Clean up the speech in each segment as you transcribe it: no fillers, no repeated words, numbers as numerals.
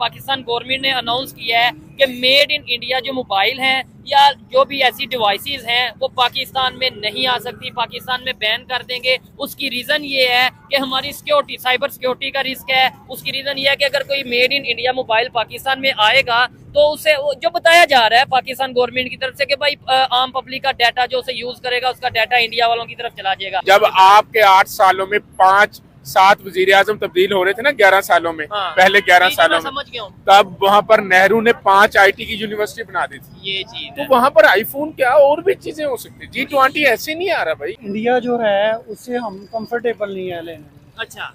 Pakistan government ने announce किया है कि मेड इन इंडिया जो मोबाइल हैं या जो भी ऐसी डिवाइसेस हैं वो पाकिस्तान में नहीं आ सकती, पाकिस्तान में बैन कर देंगे। उसकी रीज़न ये है कि हमारी सिक्योरिटी, साइबर सिक्योरिटी का रिस्क है। उसकी रीज़न ये है कि अगर कोई made in India mobile Pakistan में आएगा तो उसे जो बताया जा रहा है पाकिस्तान गवर्नमेंट की तरफ से कि भाई आम पब्लिक का डाटा जो उसे यूज करेगा उसका डाटा इंडिया वालों की तरफ चला जाएगा। जब आपके 8 सालों में 5-7 वजीर आजम तब्दील हो रहे थे ना 11 सालों में, हाँ, पहले 11 सालों में, समझ गया हूं। तब वहाँ पर नेहरू ने 5 IT की यूनिवर्सिटी बना दी थी। ये चीज तो वहाँ पर आईफोन क्या और भी चीजें हो सकती। G20 ऐसे नहीं आ रहा भाई। इंडिया जो है उससे हम कंफर्टेबल नहीं है लेने में। अच्छा,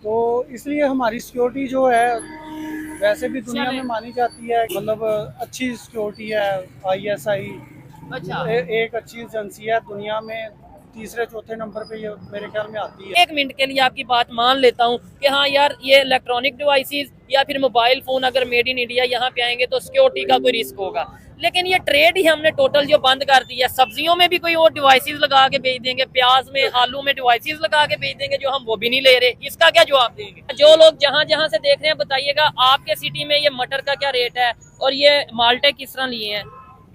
तो इसलिए हमारी सिक्योरिटी जो है वैसे भी दुनिया में मानी जाती है, मतलब अच्छी सिक्योरिटी है। ISI अच्छा, एक अच्छी एजेंसी है दुनिया में, तीसरे चौथे नंबर पे ये मेरे ख्याल में आती है। एक मिनट के लिए आपकी बात मान लेता हूँ कि हाँ यार ये इलेक्ट्रॉनिक डिवाइसेस या फिर मोबाइल फोन अगर मेड इन इंडिया यहाँ पे आएंगे तो सिक्योरिटी का कोई रिस्क होगा, लेकिन ये ट्रेड ही हमने टोटल जो बंद कर दिया। सब्जियों में भी कोई और डिवाइसेस लगा के बेच देंगे, प्याज में, आलू में डिवाइसेस लगा के बेच देंगे जो हम वो भी नहीं ले रहे। इसका क्या जवाब देंगे? जो लोग जहाँ जहाँ से देख रहे हैं बताइएगा आपके सिटी में ये मटर का क्या रेट है और ये माल्टे किस तरह लिए हैं?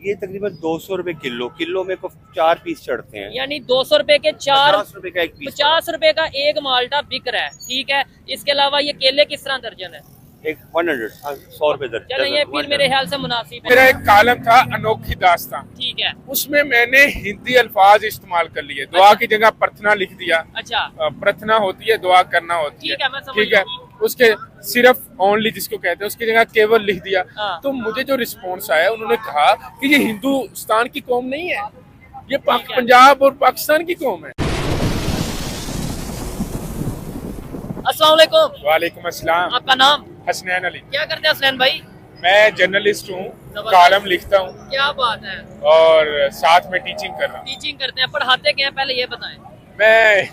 ये तकरीबन 200 रुपए किलो में को 4 पीस चढ़ते हैं, यानी 200 रुपए के 4, 50 रुपए का एक पीस, 50 रुपए का एक माल्टा बिक रहा है। ठीक है, इसके अलावा ये केले किस तरह दर्जन है? एक 100 रुपए दर्जन। चलो ये फिर मेरे ख्याल से मुनासिब है। मेरा एक कालम था अनोखी दास्तां, ठीक है, उसमें मैंने हिंदी अल्फाज इस्तेमाल कर लिए। दुआ की जगह प्रार्थना लिख दिया। अच्छा, प्रार्थना होती है, दुआ करना होती ठीक है, मैं समझ ठीक है। उसके सिर्फ ओनली जिसको कहते हैं उसकी जगह केवल लिख दिया। हाँ। तो मुझे जो रिस्पॉन्स आया उन्होंने कहा कि ये हिंदुस्तान की कौम नहीं है, ये पंजाब और पाकिस्तान की कौम है। अस्सलाम वालेकुम। वालेकुम अस्सलाम। आपका नाम? हसनैन अली। क्या करते हैं हसनैन भाई? मैं जर्नलिस्ट हूँ, कॉलम लिखता हूँ क्या बात है, और साथ में टीचिंग कर रहा हूँ। टीचिंग करते हैं, पढ़ाते क्या है पहले ये बताएं। मैं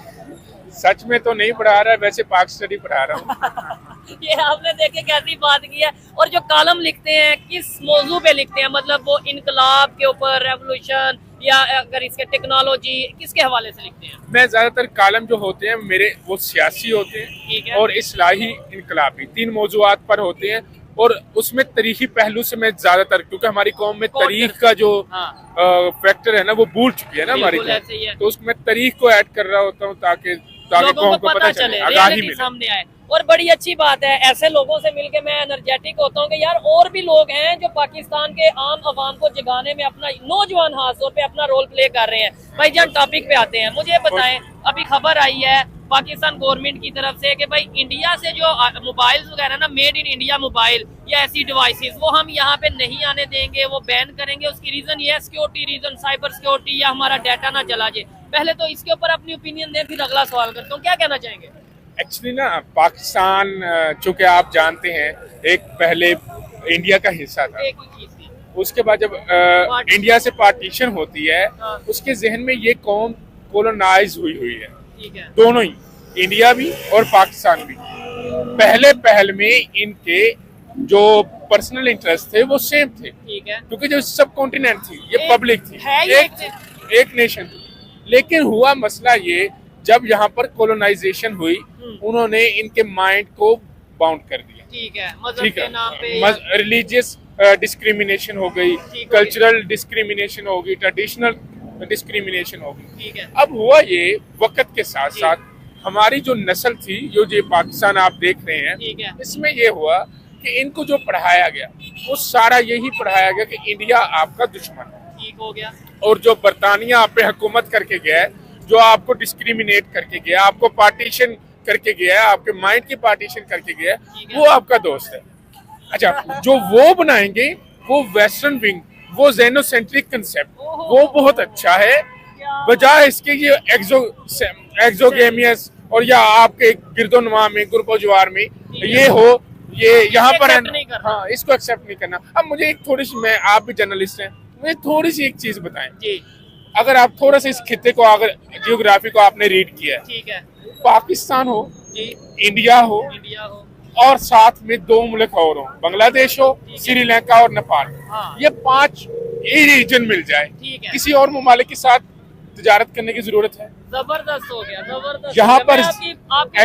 सच में तो नहीं पढ़ा रहा, वैसे पाक स्टडी पढ़ा रहा हूँ। ये आपने देखे कैसी बात की है। और जो कॉलम लिखते हैं किस मौजू पे लिखते हैं, मतलब वो इनकलाब के ऊपर, रेवोल्यूशन या अगर इसके टेक्नोलॉजी, किसके हवाले से लिखते हैं? मैं ज्यादातर कॉलम जो होते हैं मेरे वो सियासी होते ठीक हैं है। और इस्लाही इनकलाबी, 3 मौजूआत पर होते हैं। और उसमें तारीखी पहलू से मैं ज्यादातर, क्योंकि हमारी कौम में तारीख का जो फैक्टर है ना वो भूल चुकी है ना हमारी कौम, तो उसमें तारीख को ऐड कर रहा होता हूँ ताकि कौम को पता चले, आगाही मिले, सामने आए। और बड़ी अच्छी बात है, ऐसे लोगों से मिलके मैं एनर्जेटिक होता हूँ कि यार और भी लोग हैं जो पाकिस्तान के आम आवाम को जगाने में अपना, नौजवान खासतौर पे अपना रोल प्ले कर रहे हैं। भाई जान टॉपिक पे आते हैं, मुझे बताएं अभी खबर आई है पाकिस्तान गवर्नमेंट की तरफ से कि भाई इंडिया से जो मोबाइल वगैरह ना, मेड इन इंडिया मोबाइल या ऐसी डिवाइसेस वो हम यहाँ पे नहीं आने देंगे, वो बैन करेंगे। उसकी रीजन ये है सिक्योरिटी रीजन, साइबर सिक्योरिटी, या हमारा डाटा ना चला जाए। पहले तो इसके ऊपर अपनी ओपिनियन दें, फिर अगला सवाल करता हूँ, क्या कहना चाहेंगे? एक्चुअली ना पाकिस्तान चूंकि आप जानते हैं एक पहले इंडिया का हिस्सा था, एक ही चीज थी। उसके बाद जब इंडिया से पार्टीशन होती है उसके जहन में ये कौम कोलोनाइज हुई है, ठीक है, दोनों ही, इंडिया भी और पाकिस्तान भी। पहल में इनके जो पर्सनल इंटरेस्ट थे वो सेम थे, ठीक है, क्योंकि जो सब कॉन्टिनेंट थी ये पब्लिक थी, एक नेशन थी। लेकिन हुआ मसला ये, जब यहाँ पर कोलोनाइजेशन हुई उन्होंने इनके माइंड को बाउंड कर दिया। ठीक है, मजहब के नाम पे रिलीजियस डिस्क्रिमिनेशन हो गई, कल्चरल डिस्क्रिमिनेशन हो गई, ट्रेडिशनल डिस्क्रिमिनेशन हो गई। ठीक है। अब हुआ ये वक्त के साथ साथ हमारी जो नस्ल थी, जो ये पाकिस्तान आप देख रहे हैं, ठीक है, इसमें ये हुआ कि इनको जो पढ़ाया गया वो सारा यही पढ़ाया गया कि इंडिया आपका दुश्मन है। ठीक हो गया। और जो बरतानिया आप पे हुकूमत करके गया है, जो आपको डिस्क्रिमिनेट करके गया, आपको पार्टीशन करके गया है, आपके माइंड की पार्टीशन करके गया है, वो आपका दोस्त है। अच्छा, जो वो बनाएंगे वो वेस्टर्न विंग, वो जेनोसेंट्रिक कंसेप्ट, वो बहुत अच्छा है, बजाय इसके ये एक्सोगेमियस और या आपके गिरदोनवा में, गुरबोजवार में ये हो, ये यहाँ पर है, हाँ, इसको एक्सेप्ट नहीं करना। अब मुझे एक थोड़ी सी, मैं, आप भी जर्नलिस्ट हैं, मुझे थोड़ी सी एक चीज बताएं जी। अगर आप थोड़ा सा इस खित्ते को, अगर जियोग्राफी को आपने रीड किया है, ठीक है, पाकिस्तान हो जी, इंडिया हो और साथ में 2 मुल्क और हो, बांग्लादेश हो, श्रीलंका और नेपाल, ये 5 रीजन मिल जाए, किसी और ममालिक के साथ तिजारत करने की जरूरत है? जबरदस्त हो गया, जबरदस्त। यहाँ पर आपकी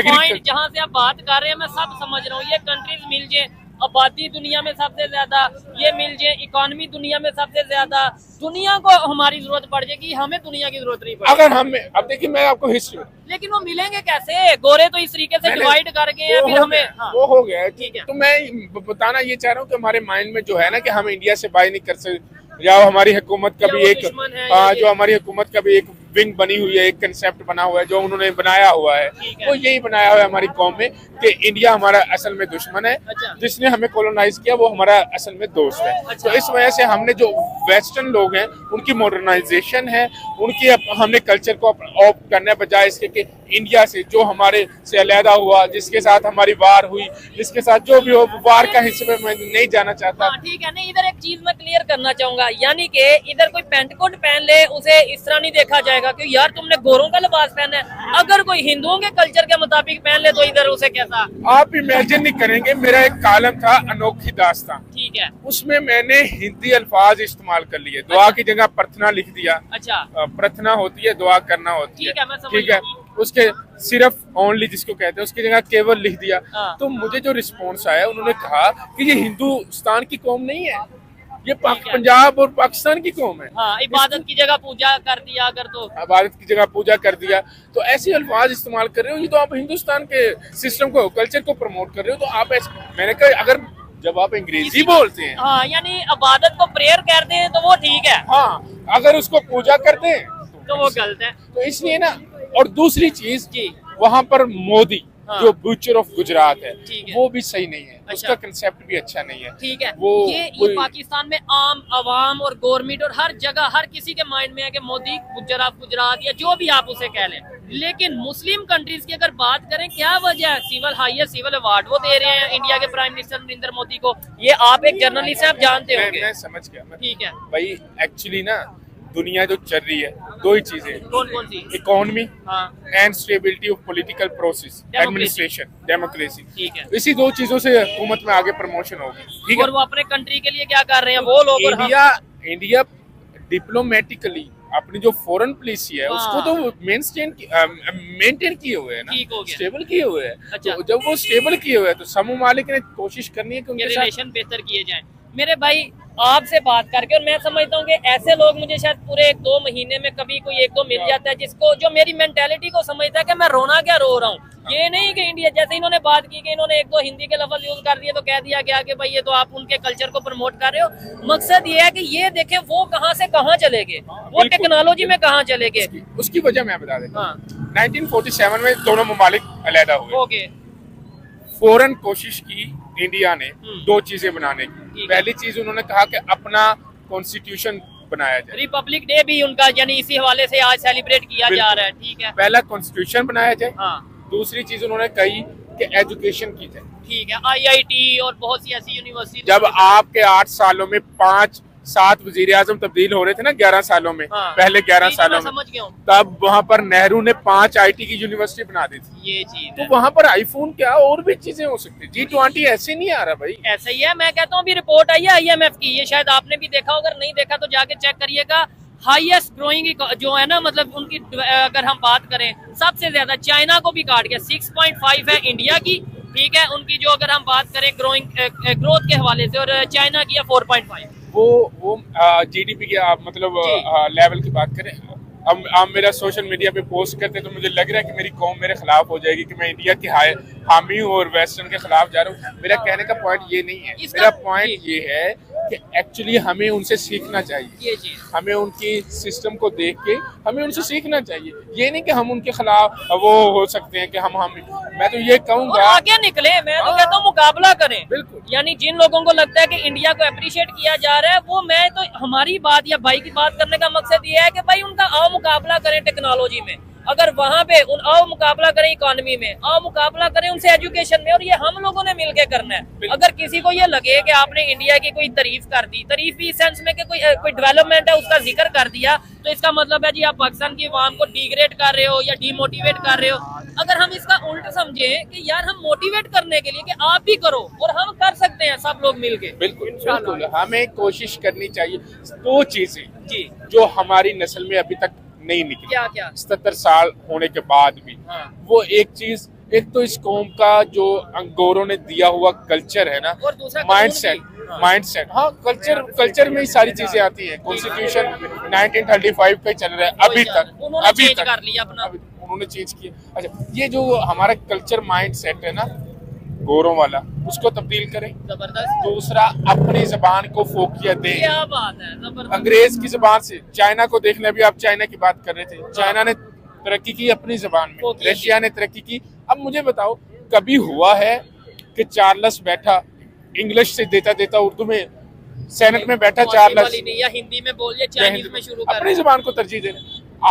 पॉइंट जहाँ से आप बात कर रहे हैं मैं सब समझ रहा हूँ। ये कंट्रीज मिल जाए, आबादी दुनिया में सबसे ज्यादा, ये मिल जाए इकोनॉमी दुनिया में सबसे ज्यादा, दुनिया को हमारी जरूरत पड़ जाएगी, हमें दुनिया की जरूरत नहीं पड़ेगी। अगर हमें अब देखिए, मैं आपको हिस्ट्री, लेकिन वो मिलेंगे कैसे? गोरे तो इस तरीके से डिवाइड कर गए हैं, फिर हमें वो हो गया है। ठीक है। तो मैं बताना ये चाह रहा हूँ कि हमारे माइंड में जो है ना कि हम इंडिया से बाय नहीं कर सकते, या हमारी हुकूमत का या भी वो एक दुश्मन है, जो हमारी हुकूमत का भी एक विंग बनी हुई है, एक कंसेप्ट बना हुआ है जो उन्होंने बनाया हुआ है, वो यही बनाया हुआ है हमारी कौम में कि इंडिया हमारा असल में दुश्मन है, अच्छा। जिसने हमें कॉलोनाइज किया वो हमारा असल में दोस्त है। अच्छा। तो इस वजह से हमने जो वेस्टर्न लोग हैं उनकी मॉडर्नाइजेशन है, उनकी हमने कल्चर को ऑप्ट करने बजाय इसके कि इंडिया से जो हमारे से अलहदा हुआ, जिसके साथ हमारी वार हुई, जिसके साथ जो भी हो, वार का हिस्से में मैं नहीं जाना चाहता। हाँ, ठीक है। नहीं, इधर एक चीज मैं क्लियर करना चाहूंगा, यानी कि इधर कोई पैंट कोट पहन ले उसे इस तरह नहीं देखा जाएगा कि यार तुमने गोरों का लिबास पहना है। अगर कोई हिंदुओं के कल्चर के मुताबिक पहन ले तो इधर उसे कैसा? आप इमेजिन नहीं करेंगे, मेरा एक कालम था अनोखी दास्तां, ठीक है। उसमें मैंने हिंदी अल्फाज इस्तेमाल कर लिए, दुआ की जगह प्रार्थना लिख दिया। अच्छा, प्रार्थना होती है, दुआ करना होती ठीक है, मैं समझ ठीक है। उसके सिर्फ ओनली जिसको कहते हैं उसकी जगह केवल लिख दिया। हाँ। तो मुझे जो रिस्पॉन्स आया, उन्होंने कहा कि ये हिंदुस्तान की कौम नहीं है, ये पंजाब और पाकिस्तान की कौम है। हाँ, इबादत की जगह पूजा कर दिया अगर तो, इबादत की जगह पूजा कर दिया, तो ऐसे अल्फाज इस्तेमाल कर रहे हो, ये तो आप हिंदुस्तान के सिस्टम को, कल्चर को प्रमोट कर रहे हो। तो आप ऐसे, मैंने कहा अगर जब आप अंग्रेजी बोलते हैं, हाँ, यानी इबादत को प्रेयर करते हैं तो वो ठीक है, हाँ, अगर उसको पूजा करते हैं तो वो गलत है। तो इसलिए ना। और दूसरी चीज, जी, वहाँ पर मोदी हाँ। जो बूचर ऑफ गुजरात है, ठीक है। वो भी सही नहीं है, अच्छा। उसका कंसेप्ट भी अच्छा नहीं है। ठीक है। वो ये पाकिस्तान में आम आवाम और गवर्नमेंट और हर जगह हर किसी के माइंड में है कि मोदी गुजर ऑफ गुजरात या जो भी आप उसे कह लें। लेकिन मुस्लिम कंट्रीज की अगर बात करें, क्या वजह है? सिविल हाईएस्ट सिविल अवार्ड वो दे रहे हैं इंडिया के प्राइम मिनिस्टर नरेंद्र मोदी को। ये आप एक जर्नलिस्ट हैं, आप जानते होंगे। मैं समझ गया। ठीक है। भाई एक्चुअली ना, दुनिया जो चल रही है, दो ही चीजें, कौन कौन सी? इकोनॉमी हाँ, and stability of political process, Democracy। Administration, democracy. ठीक है। इसी दो चीजों से हुकूमत में आगे प्रमोशन होगी। ठीक है। और वो अपने कंट्री के लिए क्या कर रहे हैं वो लोग? और हम इंडिया डिप्लोमेटिकली अपनी जो फॉरेन पॉलिसी है, हाँ। उसको तो मेंटेन किए हुए है ना, ठीक हो गया। स्टेबल किए हुए है। अच्छा। तो जब वो स्टेबल किए हुए है तो सब ममालिक ने कोशिश करनी है कि ये उनके साथ रिलेशन बेहतर किए जाएं। मेरे भाई, आपसे बात करके, और मैं समझता हूँ कि ऐसे लोग मुझे शायद पूरे 1-2 महीने में कभी कोई 1-2 मिल जाता है जिसको, जो मेरी मेंटेलिटी को समझता है कि मैं रोना क्या रो रहा हूँ। ये नहीं कि इंडिया, जैसे इन्होंने बात की कि इन्होंने 1-2 हिंदी के लफ्ज यूज कर दिए तो कह दिया गया कि भाई ये तो आप उनके कल्चर को प्रमोट कर रहे हो। मकसद ये है कि ये देखें वो कहाँ से कहाँ चले गए, वो टेक्नोलॉजी में कहाँ चले गए। उसकी वजह मैं बता देता हाँ, हूँ। 1947 में दोनों ममालिक अलहदा हुए। ओके। फौरन कोशिश की इंडिया ने दो चीजें बनाने की। ठीक है। पहली चीज उन्होंने कहा कि अपना कॉन्स्टिट्यूशन बनाया जाए, रिपब्लिक डे भी उनका यानी इसी हवाले से आज सेलिब्रेट किया जा रहा है। ठीक है। पहला कॉन्स्टिट्यूशन बनाया जाए। हाँ, दूसरी चीज उन्होंने कही कि एजुकेशन की जाए। ठीक है। IIT और बहुत सी ऐसी यूनिवर्सिटी, जब आपके 8 सालों में 5-7 वजीर आजम तब्दील हो रहे थे ना, 11 सालों में, हाँ। पहले 11 जी, सालों मैं में, समझ गया हूँ तब वहां पर नेहरू ने 5 IT की यूनिवर्सिटी बना दी थी। ये चीज तो है। वहां पर आईफोन क्या और भी चीजें हो सकती। G20 ऐसे नहीं आ रहा भाई। ऐसा ही है। मैं कहता हूँ अभी रिपोर्ट आई है IMF की, ये शायद आपने भी देखा, अगर नहीं देखा तो जाके चेक करिएगा। हाईएस्ट ग्रोइंग जो है ना, मतलब उनकी अगर हम बात करें, सबसे ज्यादा चाइना को भी काट गया। 6.5 है इंडिया की, ठीक है, उनकी जो अगर हम बात करें ग्रोथ के हवाले से, और चाइना की है 4.5। वो GDP के आप मतलब लेवल की बात करें। अब आप मेरा सोशल मीडिया पे पोस्ट करते हैं तो मुझे लग रहा है कि मेरी कौम मेरे खिलाफ हो जाएगी कि मैं इंडिया की हामी हूँ और वेस्टर्न के खिलाफ जा रहा हूँ। मेरा कहने का पॉइंट ये नहीं है। मेरा पॉइंट ये है कि एक्चुअली हमें उनसे सीखना चाहिए। ये चीज, हमें उनकी सिस्टम को देख के हमें उनसे सीखना चाहिए। ये नहीं कि हम उनके खिलाफ वो हो सकते हैं कि हम मैं तो ये और कहूँगा आगे निकले। मैं तो कहता हूँ मुकाबला करें। बिल्कुल। यानी जिन लोगों को लगता है कि इंडिया को अप्रिशिएट किया जा रहा है, वो, मैं तो हमारी बात या भाई की बात करने का मकसद ये है कि भाई उनका आओ मुकाबला करें टेक्नोलॉजी में, अगर वहां पे आओ मुकाबला करें इकोनॉमी में, आओ मुकाबला करें उनसे एजुकेशन में, और ये हम लोगों ने मिलके करना है। अगर किसी को ये लगे कि आपने इंडिया की कोई तारीफ कर दी, तारीफ भी इस सेंस में कि कोई डेवलपमेंट है उसका जिक्र कर दिया, तो इसका मतलब है जी आप पाकिस्तान की आवाम को डिग्रेड कर रहे हो या डीमोटिवेट कर रहे हो। अगर हम इसका उल्टा समझें कि यार हम मोटिवेट करने के लिए कि आप भी करो, और हम कर सकते हैं सब लोग मिलके। बिल्कुल हमें कोशिश करनी चाहिए। दो चीजें जी, जो हमारी नस्ल में अभी तक नहीं निकली, क्या क्या? 77 साल होने के बाद भी, हाँ। वो एक चीज एक तो इस कौम का जो अंगोरों ने दिया हुआ कल्चर है ना, और दूसरा माइंड सेट। हाँ, कल्चर में ही सारी चीजें आती हैं। कॉन्स्टिट्यूशन 1935 का चल रहा है अभी तक, कर लिया अपना, उन्होंने चेंज किया। अच्छा, ये जो हमारा कल्चर माइंड सेट है ना गोरों वाला, उसको तब्दील करें। जबरदस्त। दूसरा, अपनी जबान को फोकियत दें। क्या बात है, जबरदस्त। अंग्रेज की जबान से चाइना को देख लें, अभी आप चाइना की बात कर रहे थे, चाइना ने तरक्की की अपनी जबान में, रशिया ने तरक्की की। अब मुझे बताओ, कभी हुआ है कि चार्ल्स बैठा इंग्लिश से देता उर्दू में, सेनेट में बैठा चार्ल्स, या हिंदी में बोलिए, चाइनीज में शुरू कर, अपनी जबान को तरजीह देने।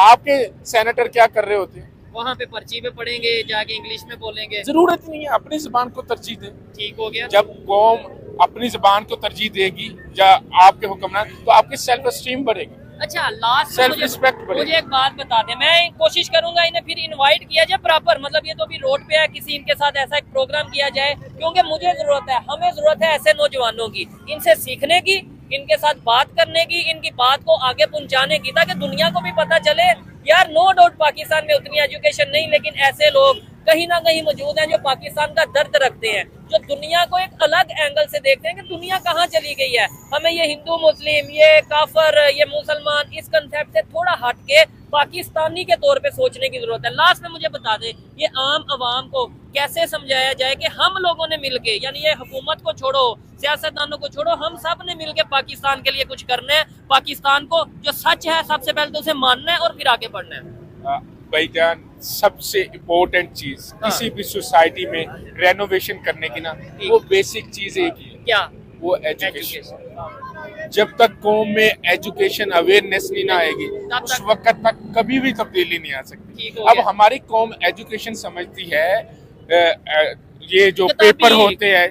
आपके सेनेटर क्या कर रहे होते हैं? वहाँ पे पर्ची पे पढ़ेंगे, जाके इंग्लिश में बोलेंगे। जरूरत नहीं है, अपनी जबान को तरजीह दें। ठीक हो गया। जब कौम अपनी जबान को तरजीह देगी या आपके हुक्मरान, तो आपकी सेल्फ एस्टीम बढ़ेगी। अच्छा, लास्ट सेल्फ रिस्पेक्ट बढ़ेगी। मुझे एक बात बता दें, मैं कोशिश करूंगा इन्हें फिर इनवाइट किया जाए प्रॉपर, मतलब ये तो अभी रोड पे है, किसी इनके साथ ऐसा एक प्रोग्राम किया जाए, क्योंकि मुझे जरूरत है, हमें जरूरत है ऐसे नौजवानों की, इनसे सीखने की, इनके साथ बात करने की, इनकी बात को आगे पहुंचाने की, ताकि दुनिया को भी पता चले यार नो डाउट पाकिस्तान में उतनी एजुकेशन नहीं, लेकिन ऐसे लोग कहीं ना कहीं मौजूद हैं जो पाकिस्तान का दर्द रखते हैं, जो दुनिया को एक अलग एंगल से देखते हैं कि दुनिया कहाँ चली गई है। हमें ये हिंदू मुस्लिम, ये काफर, ये मुसलमान, इस कंसेप्ट से थोड़ा हट के पाकिस्तानी के तौर पे सोचने की जरूरत है। लास्ट में मुझे बता दें, ये आम आवाम को कैसे समझाया जाए कि हम लोगों ने मिलके, यानी ये हुकूमत को छोड़ो, सियासतदानों को छोड़ो, हम सब ने मिलके पाकिस्तान के लिए कुछ करना है, पाकिस्तान को जो सच है सबसे पहले तो उसे मानना है और फिर आगे बढ़ना है। भाईजान, सबसे इम्पोर्टेंट चीज किसी भी सोसाइटी में रेनोवेशन करने की ना, वो बेसिक चीज एक ही है। क्या? वो एजुकेशन। जब तक कौम में एजुकेशन अवेयरनेस नहीं ना आएगी, उस वक्त तक कभी भी तब्दीली नहीं आ सकती। अब हमारी कौम एजुकेशन समझती है, ये जो पेपर होते हैं,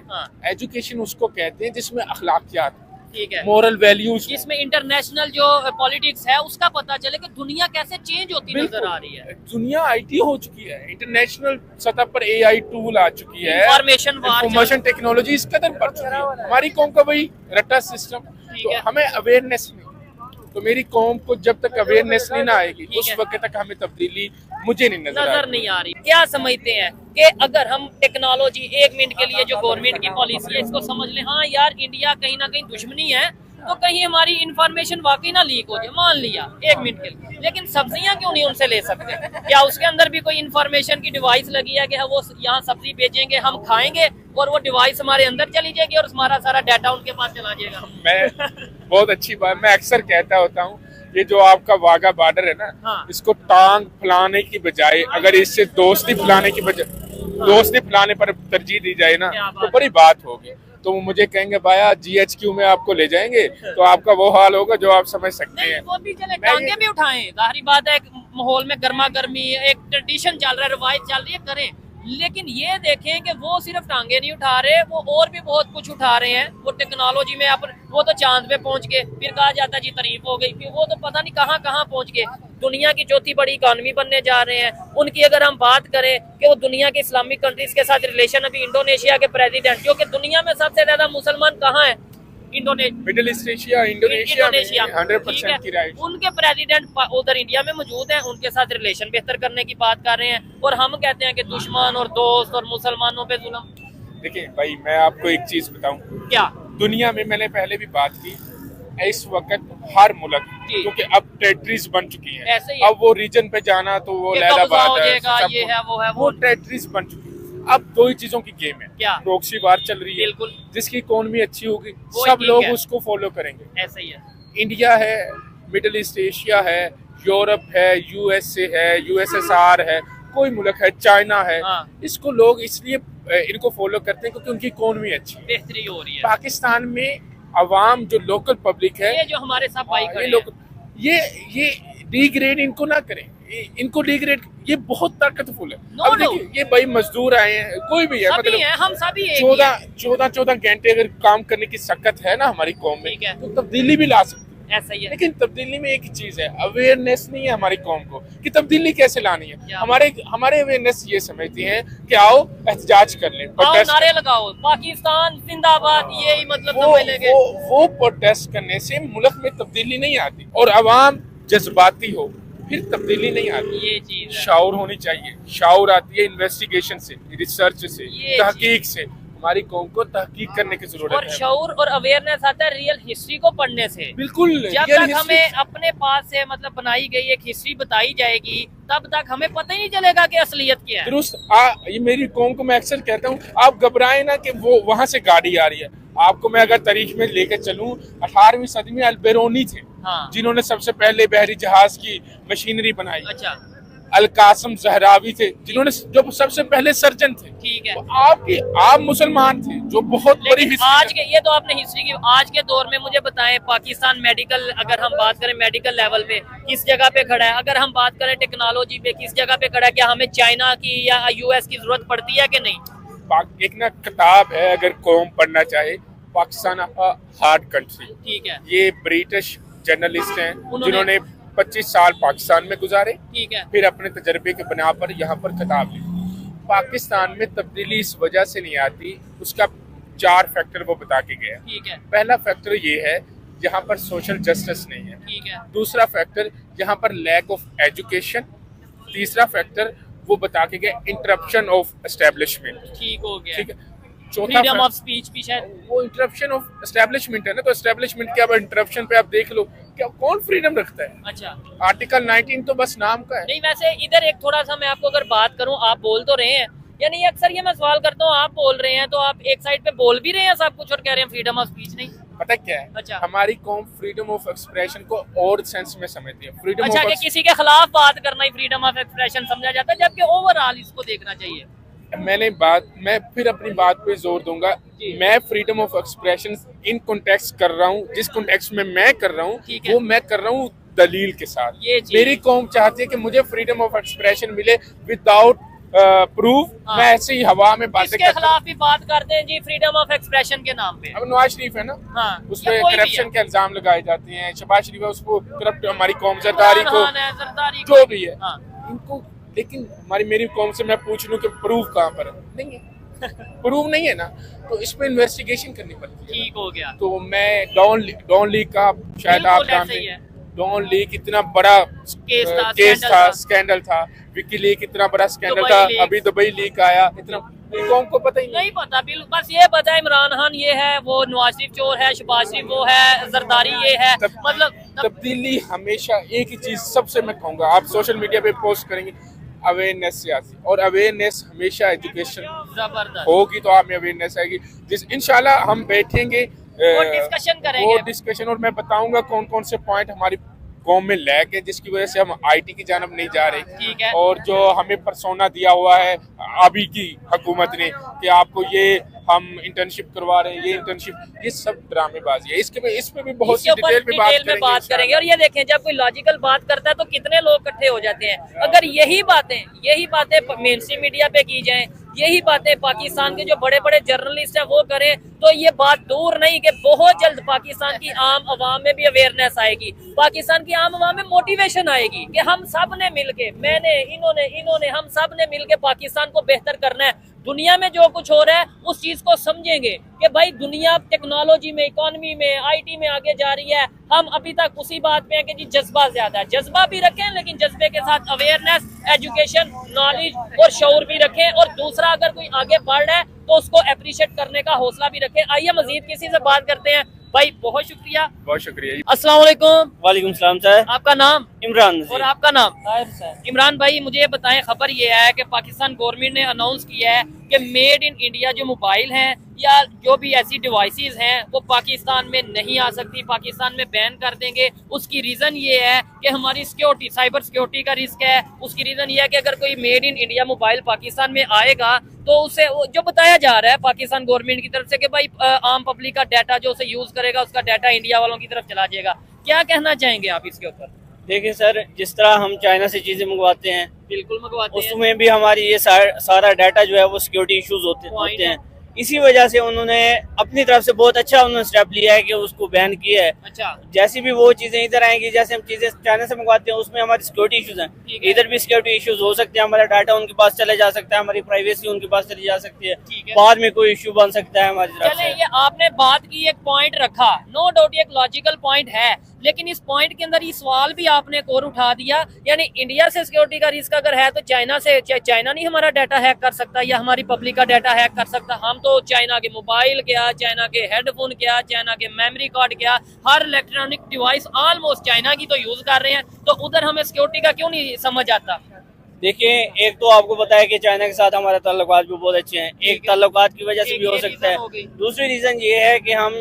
एजुकेशन उसको कहते हैं जिसमें अखलाकियात, ठीक है, मोरल वैल्यूज, जिसमें इंटरनेशनल जो पॉलिटिक्स है उसका पता चले कि दुनिया कैसे चेंज होती नजर आ रही है। दुनिया आईटी हो चुकी है, इंटरनेशनल सतह पर एआई टूल आ चुकी है, इंफॉर्मेशन टेक्नोलॉजी इस कदर बढ़ चुकी है। हमारी कौम का वही रट्टा सिस्टम, तो हमें अवेयरनेस नहीं। तो मेरी कौम को जब तक अवेयरनेस नहीं ना आएगी, उस वक्त तक हमें तब्दीली मुझे नहीं नजर नहीं आ रही। क्या समझते हैं कि अगर हम टेक्नोलॉजी, एक मिनट के लिए जो गवर्नमेंट की पॉलिसी है इसको समझ लें, हाँ यार इंडिया कहीं ना कहीं दुश्मनी है, तो कहीं हमारी इंफॉर्मेशन वाकई ना लीक हो जाए, मान लिया एक मिनट के लिए, लेकिन सब्जियां क्यों नहीं उनसे ले सकते? क्या उसके अंदर भी कोई इंफॉर्मेशन की डिवाइस लगी है कि वो यहाँ सब्जी भेजेंगे, हम खाएंगे और वो डिवाइस हमारे अंदर चली जाएगी और हमारा सारा डाटा उनके पास चला जाएगा? मैं बहुत अच्छी बात, मैं अक्सर कहता होता हूँ, ये जो आपका वाघा बॉर्डर है ना, हाँ। इसको टांग फैलाने की बजाय अगर इससे दोस्ती फैलाने की बजाय दोस्ती फैलाने पर तरजीह दी जाए ना, तो बड़ी बात होगी। तो वो मुझे कहेंगे भाया GHQ में आपको ले जाएंगे, तो आपका वो हाल होगा जो आप समझ सकते हैं। वो भी चले, टांगे भी उठाएं, जाहिर बात है, एक माहौल में गर्मा गर्मी, एक ट्रेडिशन चल रहा है, रवायत चल रही है, करें, लेकिन ये देखें कि वो सिर्फ टांगे नहीं उठा रहे, वो और भी बहुत कुछ उठा रहे हैं। वो टेक्नोलॉजी में अपन, वो तो चांद पे पहुंच गए, फिर कहा जाता जी तारीफ हो गई, फिर वो तो पता नहीं कहाँ कहाँ पहुंच गए, दुनिया की चौथी बड़ी इकॉनमी बनने जा रहे हैं। उनकी अगर हम बात करें कि वो दुनिया के इस्लामिक कंट्रीज के साथ रिलेशन, अभी इंडोनेशिया के प्रेसिडेंट, जो कि दुनिया में सबसे ज्यादा मुसलमान कहाँ है, मिडिल ईस्ट एशिया, इंडोनेशिया 100% की राइट, उनके प्रेसिडेंट उधर इंडिया में मौजूद हैं, उनके साथ रिलेशन बेहतर करने की बात कर रहे हैं, और हम कहते हैं कि दुश्मन और दोस्त और मुसलमानों पे जुल्म। देखिए भाई, मैं आपको एक चीज बताऊं, क्या दुनिया में, मैंने पहले भी बात की, इस वक्त हर मुल्क, क्योंकि अब टेरिटरीज बन चुकी हैं, अब वो रीजन पे जाना तो वो लैला बात है, ये है वो है, वो टेरिटरीज बन चुकी है। अब दो ही चीजों की गेम है, क्या? प्रॉक्सी वार चल रही है, बिल्कुल, जिसकी इकोनॉमी अच्छी होगी सब लोग उसको फॉलो करेंगे। ऐसा ही है। इंडिया है, मिडिल ईस्ट एशिया है, यूरोप है, USA है, USSR है, कोई मुल्क है, चाइना है, इसको लोग इसलिए इनको फॉलो करते हैं क्योंकि उनकी इकोनॉमी अच्छी है, बेहतरी हो रही है। पाकिस्तान में अवाम जो लोकल पब्लिक है, ये जो हमारे साथ भाई खड़े हैं, ये डिग्रेड इनको ना करें, इनको डिग्रेड, ये बहुत ताकतफुल है। अब देखिए, ये भाई मजदूर आए हैं, कोई भी है, मतलब हम सभी 14 घंटे अगर काम करने की शक्कत है ना हमारी कौम में, तो तब्दीली भी ला सकते, ऐसा ही है। लेकिन तब्दीली में एक ही चीज है, अवेयरनेस नहीं है हमारी कौम को कि तब्दीली कैसे लानी है। हमारे अवेयरनेस ये समझती है कि आओ एहतजाज कर लें, नारे लगाओ, पाकिस्तान जिंदाबाद, यही मतलब समझ लेंगे। वो प्रोटेस्ट करने से मुल्क में तब्दीली नहीं आती, और अवाम जज्बाती हो, फिर तब्दीली नहीं आती। ये चीज है। शाउर होनी चाहिए, शाउर आती है इन्वेस्टिगेशन से, रिसर्च से, ये तहकीक से। हमारी कौम को तहकीक करने की जरूरत और है। शऊर और अवेयरनेस आता है रियल हिस्ट्री को पढ़ने से। बिल्कुल, जब रियल तक हिस्ट्री। हमें अपने पास से मतलब बनाई गई एक हिस्ट्री बताई जाएगी, तब तक हमें पता ही नहीं चलेगा कि असलियत क्या है। दुरुस्त। ये मेरी कौम को मैं अक्सर कहता हूँ, आप घबराए ना कि वो वहां से गाड़ी आ रही है। आपको मैं अगर तारीख में लेकर चलूं, 18वीं सदी में अलबेरोनी थे, हाँ। जिन्होंने सबसे पहले बहरी जहाज की मशीनरी बनाई। अच्छा, अल कासम जहरावी थे, जिन्होंने जो सबसे पहले सर्जन थे। ठीक है। तो आप मुसलमान थे, जो बहुत बड़ी लेकिन हिस्ट्री आज के, ये तो आपने हिस्ट्री की, आज के दौर में मुझे बताएं पाकिस्तान मेडिकल, अगर हम बात करें मेडिकल लेवल पे किस जगह पे खड़ा है, अगर हम बात करें टेक्नोलॉजी पे किस जगह पे खड़ा है, क्या हमें चाइना की या यूएस की जरूरत पड़ती है कि नहीं? एक ना किताब है, अगर कौम पढ़ना चाहे, पाकिस्तान हार्ड कंट्री। ठीक है। ये ब्रिटिश जर्नलिस्ट हैं, उन्होंने- जिन्होंने 25 साल पाकिस्तान में गुजारे, ठीक है। फिर अपने तजर्बे के बिना पर यहाँ पर किताब लिखी। पाकिस्तान में तब्दीली इस वजह से नहीं आती, उसका 4 फैक्टर वो बता के गया। ठीक है। पहला फैक्टर ये है, यहाँ पर सोशल जस्टिस नहीं है। ठीक है। दूसरा फैक्टर, यहाँ पर लैक ऑफ एजुकेशन। तीसरा फैक्टर वो बता के गया, इंटरप्शन ऑफ एस्टेब्लिशमेंट। ठीक हो गया। ठीक है। चौथा फ्रीडम फैक्टर- ऑफ स्पीच भी शायद। वो इंटरप्शन ऑफ एस्टेब्लिशमेंट है ना, तो एस्टेब्लिशमेंट के अब इंटरप्शन पे आप देख लो, क्या कौन फ्रीडम रखता है? अच्छा, आर्टिकल 19 तो बस नाम का है। नहीं वैसे इधर एक थोड़ा सा मैं आपको अगर बात करूं, आप बोल तो रहे हैं, यानी अक्सर ये मैं सवाल करता हूं, आप बोल रहे हैं तो आप एक साइड पे बोल भी रहे हैं सब कुछ और कह रहे हैं फ्रीडम ऑफ स्पीच नहीं। पता क्या है, अच्छा। हमारी कौम फ्रीडम ऑफ एक्सप्रेशन को और सेंस में समझती है। फ्रीडम अच्छा, कि किसी के खिलाफ बात करना ही फ्रीडम ऑफ एक्सप्रेशन समझा जाता है, जबकि ओवरऑल इसको देखना चाहिए। मैं फिर अपनी बात पे जोर दूंगा। मैं freedom of expression in context कर रहा हूँ, जिस कॉन्टेक्स्ट में मैं कर रहा ठीक हूँ है। वो मैं कर रहा हूँ दलील के साथ। ये चीज़- मेरी कौम चाहती है कि मुझे फ्रीडम ऑफ एक्सप्रेशन मिले विदाउट प्रूफ। हाँ। मैं ऐसे ही हवा में बातें इसके करता हूँ। खिलाफ भी बात करते हैं जी फ्रीडम ऑफ एक्सप्रेशन के नाम पे। अब नवाज शरीफ है ना, हाँ, उसपे या कोई भी करप्शन है। के इल्जाम लगाए जाते हैं। शहबाज शरीफ है, उसको करप्ट, हमारी कौम जरदारी को, इमरान खान है, जरदारी जो को- भी है हाँ। इनको। लेकिन मेरी कौम से मैं पूछ लूं कि प्रूफ कहाँ पर है? नहीं है। प्रूफ नहीं है ना, तो इस पे इन्वेस्टिगेशन करनी पड़ती है। ठीक हो गया। तो मैं डॉन लीग का शायद आप बिल्कुल जानते ऐसे ही हैं। है। डॉन लीग इतना बड़ा केस था, केस स्कैंडल था, था। स्कैंडल था। विकी लीग इतना बड़ा स्कैंडल दुबई था, लीग। अभी दुबई लीग आया। इतना कौम को पता ही नहीं। नहीं पता, बिल्कुल बस ये पता है इमरान खान ये है, वो नवाज शरीफ चोर है, शहबाज शरीफ वो है, जरदारी ये है, मतलब तब्दीली हमेशा एक ही चीज सबसे मैं कहूँगा, आप सोशल मीडिया पे पोस्ट करेंगे, अवेयरनेस से आती, और अवेयरनेस हमेशा एजुकेशन जबरदस्त। होगी तो आप में अवेयरनेस आएगी। जिस इंशाल्लाह हम बैठेंगे, वो डिस्कशन करेंगे। वो डिस्कशन, और मैं बताऊंगा कौन कौन से पॉइंट हमारी कौम में लैग है, जिसकी वजह से हम आईटी की जानब नहीं जा रहे। ठीक है। और जो हमें परसोना दिया हुआ है अभी की हुकूमत ने कि आपको ये हम इंटर्नशिप करवा रहे हैं, ये इंटर्नशिप, ये सब ड्रामेबाजी है। इस पे भी बहुत सी इसके ऊपर डिटेल में बात करेंगे। और ये देखें, जब कोई लॉजिकल बात करता है तो कितने लोग इकट्ठे हो जाते हैं। अगर यही बातें मेन स्ट्रीम मीडिया पे की जाएं, यही बातें पाकिस्तान के जो बड़े बड़े जर्नलिस्ट हैं वो करें, तो ये बात दूर नहीं कि बहुत जल्द पाकिस्तान की आम आवाम में भी अवेयरनेस आएगी, पाकिस्तान की आम आवाम में मोटिवेशन आएगी कि हम सब ने मिलके, मैंने, इन्होंने हम सब ने मिलके पाकिस्तान को बेहतर करना है। दुनिया में जो कुछ हो रहा है उस चीज को समझेंगे कि भाई दुनिया टेक्नोलॉजी में, इकोनॉमी में, आईटी में आगे जा रही है। हम अभी तक उसी बात पे हैं कि जी जज्बा ज्यादा है, जज्बा भी रखें लेकिन जज्बे के साथ अवेयरनेस, एजुकेशन, नॉलेज और शऊर भी रखें। और दूसरा, अगर कोई आगे बढ़ रहा है तो उसको अप्रिशिएट करने का हौसला भी रखें। आइए मजीद किसी से बात करते हैं। भाई बहुत शुक्रिया। बहुत शुक्रिया। अस्सलाम वालेकुम। वालेकुम सलाम सर। आपका नाम? इमरान और आपका नाम? इमरान भाई, मुझे ये बताएं, खबर ये है कि पाकिस्तान गवर्नमेंट ने अनाउंस किया है कि मेड इन इंडिया जो मोबाइल हैं या जो भी ऐसी डिवाइसेस हैं वो पाकिस्तान में नहीं आ सकती, पाकिस्तान में बैन कर देंगे। उसकी रीज़न ये है कि हमारी सिक्योरिटी, साइबर सिक्योरिटी का रिस्क है। उसकी रीज़न ये है कि अगर कोई made in India mobile Pakistan में आएगा तो उसे जो बताया जा रहा है पाकिस्तान गवर्नमेंट की तरफ से कि भाई आम पब्लिक का डाटा जो उसे यूज़ करेगा उसका डाटा इंडिया वालों की तरफ चला जाएगा। क्या कहना चाहेंगे आप इसके ऊपर? देखिए सर, जिस तरह हम चाइना से चीजें मंगवाते हैं, बिल्कुल मंगवाते हैं। उसमें भी हमारी ये सारा डाटा जो है वो सिक्योरिटी इश्यूज होते हैं। इसी वजह से उन्होंने अपनी तरफ से बहुत अच्छा उन्होंने स्टेप लिया है कि उसको बैन किया है। अच्छा, जैसी भी वो चीजें इधर आएंगी, जैसे हम चीजें चाइना से मंगवाते हैं उसमें हमारी सिक्योरिटी इश्यूज हैं, ठीक है। इधर भी सिक्योरिटी इश्यूज हो सकते हैं। हमारा डाटा उनके पास चले जा सकता है, हमारी प्राइवेसी उनके पास चली जा सकती है, ठीक है। बाद में कोई इश्यू बन सकता है हमारी तरफ चले, से। ये आपने बात की, एक पॉइंट रखा, नो डाउट एक लॉजिकल पॉइंट है। लेकिन इस पॉइंट के अंदर ये सवाल भी आपने एक और उठा दिया, यानी इंडिया से सिक्योरिटी का रिस्क अगर है तो चाइना से, चाइना नहीं हमारा डाटा हैक कर सकता या हमारी पब्लिक का डाटा हैक कर सकता। हम तो चाइना के मोबाइल क्या, चाइना के हेडफोन क्या, चाइना के मेमोरी कार्ड क्या, हर इलेक्ट्रॉनिक डिवाइस ऑलमोस्ट चाइना की तो यूज कर रहे हैं, तो उधर हमें सिक्योरिटी का क्यों नहीं समझ आता? देखिए, एक तो आपको पता है कि चाइना के साथ हमारे ताल्लुकात भी बहुत अच्छे हैं, एक ताल्लुकात की वजह से भी हो सकता है। दूसरी रीजन ये है कि हम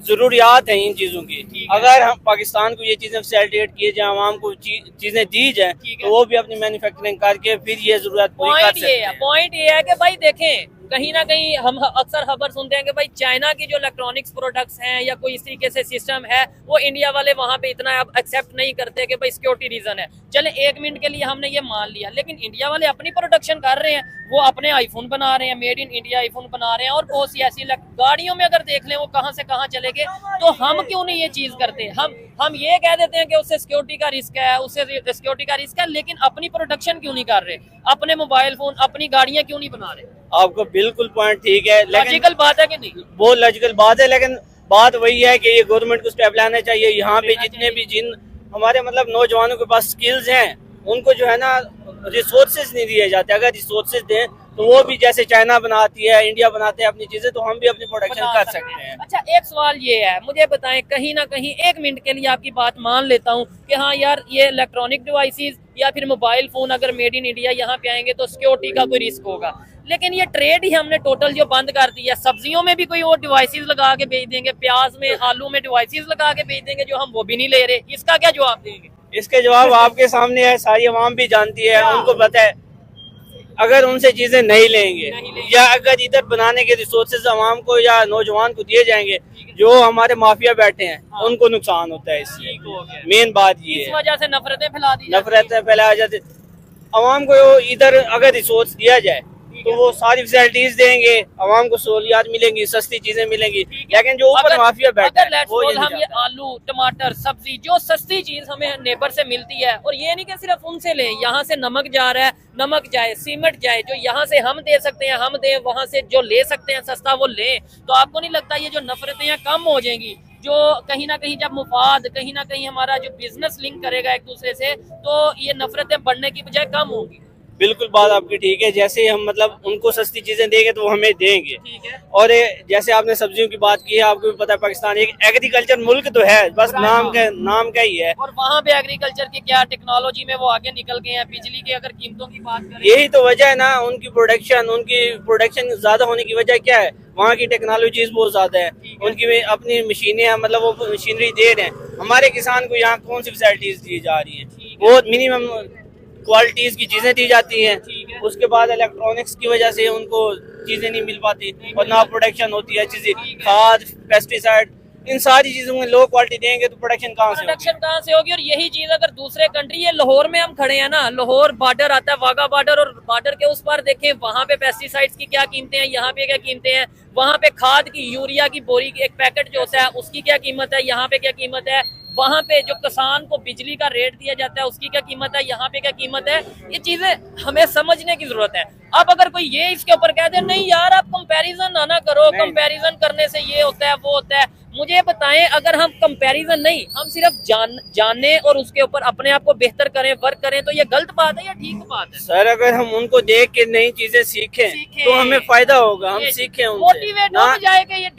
जरूरियात हैं इन चीजों की, अगर हम पाकिस्तान को ये चीजें फैसिलिटेट किए जाए, आवाम को चीजें दी जाए, तो वो भी अपनी मैन्युफैक्चरिंग करके फिर ये जरूरत पूरी कर सकते हैं। पॉइंट ये है कि भाई देखें, कहीं ना कहीं हम अक्सर खबर सुनते हैं कि भाई चाइना की जो इलेक्ट्रॉनिक्स प्रोडक्ट्स हैं या कोई इस तरीके से सिस्टम है, वो इंडिया वाले वहां पे इतना अब एक्सेप्ट नहीं करते कि भाई सिक्योरिटी रीजन है। चले एक मिनट के लिए हमने ये मान लिया, लेकिन इंडिया वाले अपनी प्रोडक्शन कर रहे हैं, वो अपने आईफोन बना रहे हैं, मेड इन इंडिया आईफोन बना रहे हैं, और बहुत सी ऐसी गाड़ियों में अगर देख लें वो कहाँ से कहाँ चले गए, तो हम क्यों नहीं ये चीज करते? हम ये कह देते हैं कि उससे सिक्योरिटी का रिस्क है, उससे सिक्योरिटी का रिस्क है, लेकिन अपनी प्रोडक्शन क्यों नहीं कर रहे? अपने मोबाइल फोन, अपनी गाड़ियां क्यों नहीं बना रहे? आपको बिल्कुल पॉइंट ठीक है, लॉजिकल बात है कि नहीं? बहुत लॉजिकल बात है, लेकिन बात वही है कि ये गवर्नमेंट को स्टेप लाना चाहिए। यहाँ पे जितने भी जिन हमारे मतलब नौजवानों के पास स्किल्स हैं, उनको जो है ना रिसोर्सेज नहीं दिए जाते। अगर रिसोर्सेज दें तो वो भी जैसे चाइना बनाती है, इंडिया बनाते हैं अपनी चीजें, तो हम भी अपनी प्रोडक्शन कर सकते हैं। अच्छा, एक सवाल ये है, मुझे बताएं, कहीं ना कहीं एक मिनट के लिए आपकी बात मान लेता हूँ कि हाँ यार, ये इलेक्ट्रॉनिक डिवाइसेस या फिर मोबाइल फोन अगर मेड इन इंडिया यहाँ पे आएंगे तो सिक्योरिटी का कोई रिस्क होगा, लेकिन ये ट्रेड ही हमने टोटल जो बंद कर दी है। सब्जियों में भी कोई और डिवाइसेस लगा के बेच देंगे, प्याज में, आलू में डिवाइसेस लगा के बेच देंगे जो हम वो भी नहीं ले रहे, इसका क्या जवाब देंगे? इसके जवाब आपके सामने है, सारी आवाम भी जानती है, उनको पता है। अगर उनसे चीजें नहीं लेंगे या अगर इधर बनाने के रिसोर्सेज आवाम को या नौजवान को दिए जाएंगे, जो हमारे माफिया बैठे हैं, उनको नुकसान होता है। इससे मेन बात ये है, इस वजह से नफरतें फैला दी, नफरतें फैलाई जाती। आवाम को इधर अगर रिसोर्स दिया जाए तो वो सारी फैसिलिटीज देंगे, आवाम को सहूलियात मिलेंगी, सस्ती चीजें मिलेंगी, लेकिन जो ऊपर माफिया बैठा है वो ये हम ये आलू, टमाटर, सब्जी, जो सस्ती चीज हमें नेबर से मिलती है, और ये नहीं कि सिर्फ उनसे लें, यहाँ से नमक जा रहा है, नमक जाए, सीमेंट जाए, जो यहाँ से हम दे सकते हैं हम दें, वहाँ से जो ले सकते हैं सस्ता वो लें, तो आपको नहीं लगता ये जो नफरतें हैं कम हो जाएंगी? जो कहीं ना कहीं जब मुफाद, कहीं ना कहीं हमारा जो बिजनेस लिंक करेगा एक दूसरे से, तो ये नफरतें बढ़ने की बजाय कम होंगी। बिल्कुल बात आपकी ठीक है, जैसे हम मतलब उनको सस्ती चीजें देंगे तो वो हमें देंगे। ठीक है। और जैसे आपने सब्जियों की बात की है, आपको भी पता है पाकिस्तान एक एग्रीकल्चर मुल्क तो है, बस नाम का ही है। और वहाँ पे एग्रीकल्चर की क्या टेक्नोलॉजी में वो आगे निकल गए हैं। बिजली की अगर कीमतों की बात करें, यही तो वजह है ना, उनकी प्रोडक्शन ज्यादा होने की वजह क्या है? वहाँ की टेक्नोलॉजीज बहुत ज्यादा है, उनकी अपनी मशीनें हैं, मतलब वो मशीनरी दे रहे हैं। हमारे किसान को यहाँ कौन सी फैसिलिटीज दी जा रही है? बहुत मिनिमम क्वालिटीज की चीजें दी जाती हैं। उसके बाद इलेक्ट्रॉनिक्स की वजह से उनको चीजें नहीं मिल पाती और ना प्रोडक्शन होती है चीजें, खाद, पेस्टिसाइड, इन सारी चीजों में लो क्वालिटी देंगे तो प्रोडक्शन कहाँ से होगी? और यही चीज अगर दूसरे कंट्री, ये लाहौर में हम खड़े हैं ना, लाहौर बॉर्डर आता है, वाघा बॉर्डर, और बॉर्डर के उस पार देखें वहाँ पे पेस्टिसाइड्स की क्या कीमतें हैं, यहाँ पे क्या कीमतें हैं, वहाँ पे खाद की, यूरिया की बोरी की एक पैकेट जो होता है उसकी क्या कीमत है, यहाँ पे क्या कीमत है, वहाँ पे जो किसान को बिजली का रेट दिया जाता है उसकी क्या कीमत है, यहाँ पे क्या कीमत है, ये चीजें हमें समझने की जरूरत है। अब अगर कोई ये इसके ऊपर कह दे नहीं यार आप कंपैरिजन ना करो, कंपैरिजन करने से ये होता है वो होता है, मुझे बताएं, अगर हम कंपैरिजन नहीं, हम सिर्फ जाने और उसके ऊपर अपने आप को बेहतर करें, वर्क करें, तो ये गलत बात है या ठीक बात है? सर, अगर हम उनको देख के नई चीजें सीखें तो हमें फायदा होगा, हम सीखें उनसे, मोटिवेट हो जाएगा, ये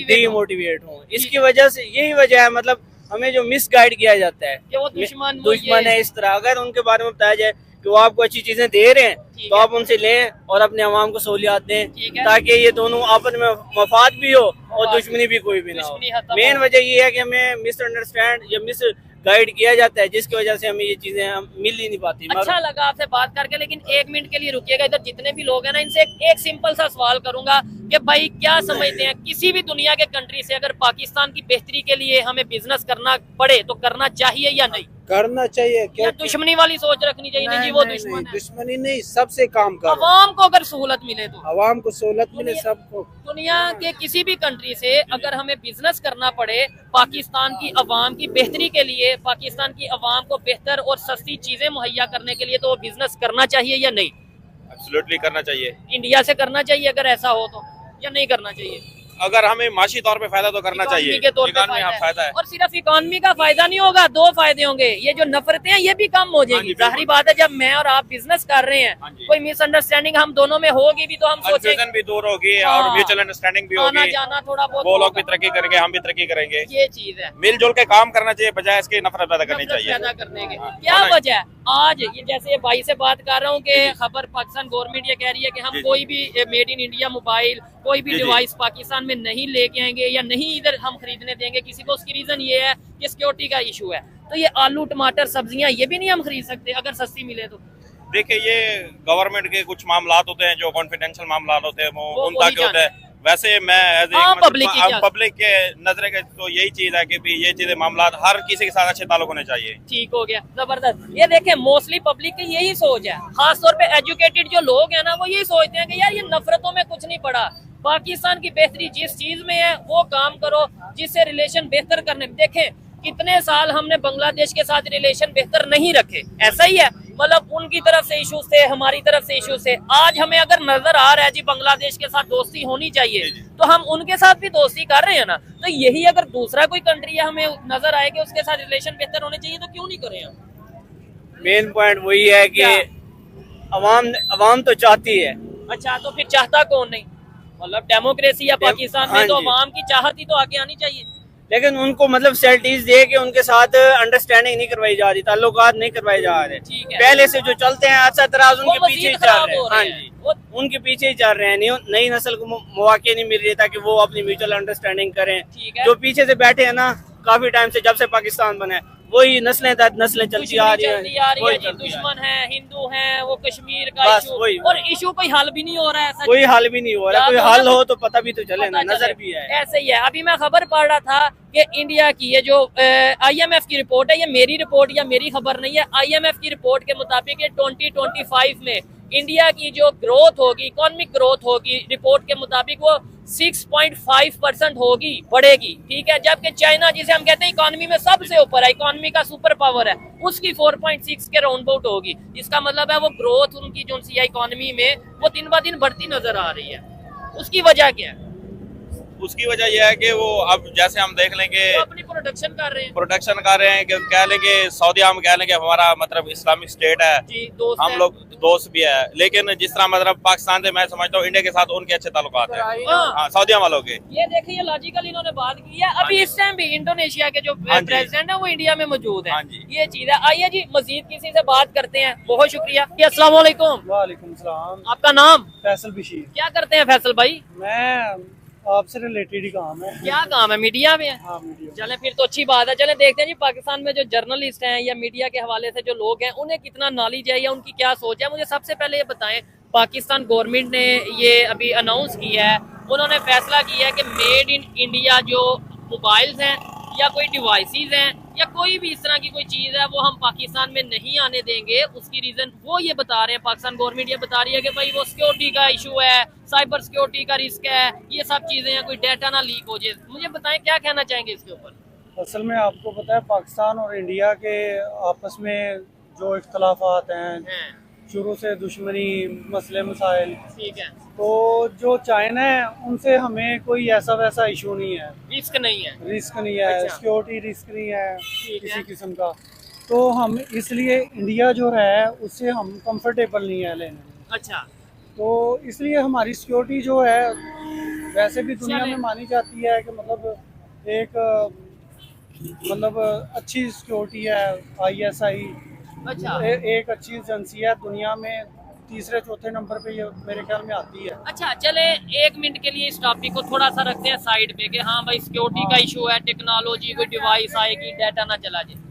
डीमोटिवेट हो। इसकी वजह से यही वजह है, मतलब हमें जो मिस गाइड किया जाता है कि वो दुश्मन है इस तरह। अगर उनके बारे में बताया जाए कि वो आपको अच्छी चीजें दे रहे हैं तो आप उनसे लें और अपने आवाम को सहूलियात दें, ताकि ये दोनों आपस में मफाद भी हो और दुश्मनी भी कोई भी ना हो। मेन वजह ये है कि हमें मिसअंडरस्टैंड या मिस गाइड किया जाता है, जिसकी वजह से हमें ये चीजें मिल ही नहीं पाती। अच्छा लगा आपसे बात करके, लेकिन एक मिनट के लिए रुकिएगा, इधर जितने भी लोग हैं ना, इनसे एक सिंपल सा सवाल करूंगा कि भाई क्या समझते हैं, किसी भी दुनिया के कंट्री से अगर पाकिस्तान की बेहतरी के लिए हमें बिजनेस करना पड़े तो करना चाहिए या नहीं? करना चाहिए। क्या दुश्मनी वाली सोच रखनी चाहिए? नहीं जी, वो दुश्मन है। दुश्मनी नहीं, सबसे काम करो। अवाम को अगर सहूलत मिले तो, अवाम को सहूलत मिले सबको। दुनिया के किसी भी कंट्री से अगर हमें बिजनेस करना पड़े पाकिस्तान की अवाम की बेहतरी के लिए, पाकिस्तान की अवाम को बेहतर और सस्ती चीजें मुहैया करने के लिए, तो वो बिजनेस करना चाहिए या नहीं? एब्सोल्युटली करना चाहिए। इंडिया से करना चाहिए अगर ऐसा हो तो, या नहीं करना चाहिए? अगर हमें माशी तौर पे फायदा तो करना चाहिए, इकोनॉमी के तौर पे इकोनॉमी फायदा फायदा है। और सिर्फ इकोनॉमी का फायदा नहीं होगा, दो फायदे होंगे, ये जो नफरतें हैं ये भी कम हो जाएंगी। जाहिर बात है, जब मैं और आप बिजनेस कर रहे हैं, कोई मिसअंडरस्टैंडिंग हम दोनों में होगी भी तो हम सोचेंगे, कंफ्यूजन भी दूर होगी और म्यूचुअल अंडरस्टैंडिंग भी आना होगी, जाना थोड़ा बहुत वो लोग होगा। भी तरक्की करेंगे, हम भी तरक्की करेंगे। ये चीज है, मिलजुल के काम करना चाहिए बजाय इसके नफरत पैदा करनी नफरत चाहिए। पैदा करने के। क्या वजह है आज ये, जैसे ये भाई से बात कर रहा हूँ कि खबर पाकिस्तान गवर्नमेंट ये कह रही है कि हम कोई भी मेड इन इंडिया मोबाइल, कोई भी डिवाइस पाकिस्तान में नहीं लेके आएंगे या नहीं इधर हम खरीदने देंगे किसी को। उसकी रीजन ये है कि सिक्योरिटी का इशू है। तो ये आलू टमाटर सब्जियां ये भी नहीं हम खरीद सकते अगर सस्ती मिले तो। देखिए, ये गवर्नमेंट के कुछ मामला होते हैं जो कॉन्फिडेंशियल मामला होते हैं, वो उन तक होते हैं। वैसे मैं पब्लिक के नजरे के तो यही चीज है कि भी ये चीजें मामला हर किसी के साथ अच्छे ताल्लुक होने चाहिए। ठीक हो गया, जबरदस्त। ये देखें, मोस्टली पब्लिक की यही सोच है, खासतौर पे एजुकेटेड जो लोग हैं ना, वो यही सोचते हैं कि यार ये नफरतों में कुछ नहीं पड़ा, पाकिस्तान की बेहतरी जिस चीज में है वो काम करो, जिससे रिलेशन बेहतर करने। देखें, कितने साल हमने बांग्लादेश के साथ रिलेशन बेहतर नहीं रखे, ऐसा ही है। मतलब उनकी तरफ से इश्यूज थे, हमारी तरफ से इश्यूज थे। आज हमें अगर नजर आ रहा है जी बांग्लादेश के साथ दोस्ती होनी चाहिए, तो हम उनके साथ भी दोस्ती कर रहे हैं ना। तो यही अगर दूसरा कोई कंट्री है हमें नजर आए कि उसके साथ रिलेशन बेहतर होने चाहिए, तो क्यों नहीं करें हम। मेन पॉइंट वही है कि अवाम तो चाहती है। अच्छा, तो फिर चाहता कौन नहीं? मतलब डेमोक्रेसी या पाकिस्तान में तो अवाम की चाहत ही तो आगे आनी चाहिए। लेकिन उनको मतलब फैसिलिटीज दे के उनके साथ अंडरस्टैंडिंग नहीं करवाई जा रही, ताल्लुकात नहीं करवाए जा रहे। पहले से जो चलते हैं अच्छा तराज उनके पीछे ही चल रहे हैं। हाँ जी, उनके पीछे ही चल रहे हैं। नई नस्ल को मौके नहीं मिल रहे ताकि वो अपनी म्यूचुअल अंडरस्टैंडिंग करें। जो पीछे से बैठे हैं ना, काफी टाइम से, जब से पाकिस्तान बना है, वही नस्लें दर नस्लें चलती आ रही है। दुश्मन है, हिंदू है, वो कश्मीर का इशू, और इशू कोई हल भी नहीं हो रहा है। कोई हल भी नहीं हो रहा है। कोई हल हो तो पता भी तो चले ना, नजर भी है। ऐसे ही है। अभी मैं खबर पढ़ रहा था कि इंडिया की ये जो IMF की रिपोर्ट है, ये मेरी रिपोर्ट या मेरी खबर नहीं है, IMF की रिपोर्ट के मुताबिक ये 2025 में इंडिया की जो ग्रोथ होगी, इकोनॉमिक ग्रोथ होगी, रिपोर्ट के मुताबिक वो 6.5% होगी, बढ़ेगी। ठीक है, जबकि चाइना, जिसे हम कहते हैं इकोनॉमी में सबसे ऊपर है, इकोनॉमी का सुपर पावर है, उसकी 4.6 के राउंड अबाउट होगी। इसका मतलब है वो ग्रोथ उनकी जो सी इकोनॉमी में वो दिन ब दिन बढ़ती नजर आ रही है। उसकी वजह क्या है? उसकी वजह यह है कि वो अब जैसे हम देख लेंगे, वो अपनी प्रोडक्शन कर रहे हैं, कि कह लेंगे सऊदी हम कह लेंगे हमारा मतलब इस्लामिक स्टेट है जी, दोस्त हम लोग दोस्त भी है। लेकिन जिस तरह मतलब पाकिस्तान से मैं समझता हूँ इंडिया के साथ उनके अच्छे ताल्लुकात है, हाँ, सऊदी वालों के। ये देखिए, लॉजिकल इन्होंने बात की है। अभी इस टाइम भी इंडोनेशिया के जो प्रेसिडेंट है वो इंडिया में मौजूद है। ये चीज है। आइए जी, मजीद किसी से बात करते हैं। बहुत शुक्रिया। अस्सलाम वालेकुम। वालेकुम सलाम। आपका नाम? फैसल बशीर। क्या करते हैं फैसल भाई? मैं आपसे रिलेटेड ही काम है। क्या काम है? मीडिया में है? हाँ, मीडिया। चले फिर तो अच्छी बात है। चले देखते हैं जी, पाकिस्तान में जो जर्नलिस्ट हैं या मीडिया के हवाले से जो लोग हैं, उन्हें कितना नॉलेज है या उनकी क्या सोच है। मुझे सबसे पहले ये बताएं, पाकिस्तान गवर्नमेंट ने ये अभी अनाउंस किया है, उन्होंने फैसला किया है कि मेड इन इंडिया जो मोबाइल्स हैं या कोई डिवाइसेस हैं या कोई भी इस तरह की कोई चीज़ है वो हम पाकिस्तान में नहीं आने देंगे। उसकी रीज़न वो ये बता रहे हैं, पाकिस्तान गवर्नमेंट ये बता रही है कि भाई वो सिक्योरिटी का इशू है, साइबर सिक्योरिटी का रिस्क है, ये सब चीज़ें हैं, कोई डाटा ना लीक हो जाए। मुझे बताएं क्या कहना चाहेंगे इसके ऊपर। असल में आपको पता है, पाकिस्तान और इंडिया के आपस में जो इख्तलाफात हैं, शुरू से दुश्मनी, मसले मसाइल, ठीक है, तो जो चाइना है उनसे हमें कोई ऐसा वैसा इशू नहीं है, रिस्क नहीं है। अच्छा। सिक्योरिटी रिस्क नहीं है किसी किस्म का। तो हम इसलिए इंडिया जो है उससे हम कंफर्टेबल नहीं है लेने में। अच्छा, तो इसलिए हमारी सिक्योरिटी जो है वैसे भी दुनिया में मानी जाती है कि मतलब एक मतलब अच्छी सिक्योरिटी है। ISI अच्छा, एक अच्छी एजेंसी है, दुनिया में तीसरे चौथे नंबर पे ये मेरे ख्याल में आती है। अच्छा, चले 1 मिनट के लिए इस टॉपिक को थोड़ा सा रखते हैं साइड पे कि हाँ भाई सिक्योरिटी का इशू है, टेक्नोलॉजी, कोई डिवाइस आएगी, डाटा ना चला जाए।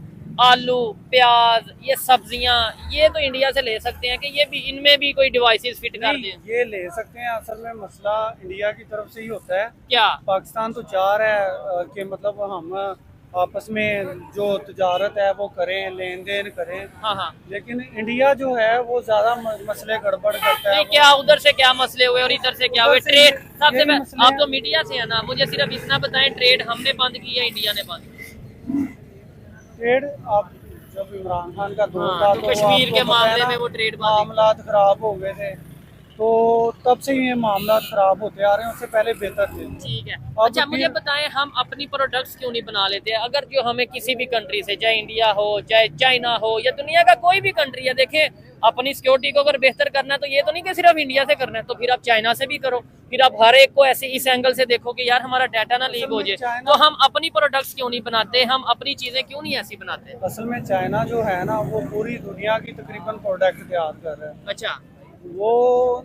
आलू, प्याज, ये सब्जियां, ये तो इंडिया से ले सकते हैं कि ये भी, इनमें भी कोई डिवाइसेस फिट कर दें? ये ले सकते हैं। असल में मसला इंडिया की तरफ से ही होता है। क्या पाकिस्तान तो चाह रहा है कि मतलब हम आपस में जो तजारत है वो करें, लेन देन करें। हाँ, लेकिन इंडिया जो है वो ज्यादा मसले गड़बड़ करता है। क्या उधर से क्या मसले हुए और इधर से क्या हुए? ट्रेड सबसे पहले, आप तो मीडिया से है ना, मुझे सिर्फ इतना बताएं, ट्रेड हमने बंद की है, इंडिया ने बंद की? ट्रेड आप जब इमरान खान का दौर था तो कश्मीर के मामले में वो ट्रेड मामलात खराब हो गए थे, तो तब से ये मामला खराब होते आ रहे हैं, उससे पहले बेहतर थे। ठीक है। अच्छा मुझे बताएं, हम अपनी प्रोडक्ट्स क्यों नहीं बना लेते? अगर जो हमें किसी भी कंट्री से, चाहे इंडिया हो, चाहे चाइना हो, या दुनिया का कोई भी कंट्री है, देखें अपनी सिक्योरिटी को अगर बेहतर करना है तो ये तो नहीं कि सिर्फ इंडिया से करना है, तो फिर आप चाइना से भी करो। फिर आप हर एक को ऐसे इस एंगल से देखो कि यार हमारा डाटा ना लीक हो जाए। तो हम अपनी प्रोडक्ट्स क्यों नहीं बनाते, हम अपनी चीजें क्यों नहीं ऐसी बनाते? असल में चाइना जो है ना, वो पूरी दुनिया की तकरीबन प्रोडक्ट तैयार कर रहा है। अच्छा, वो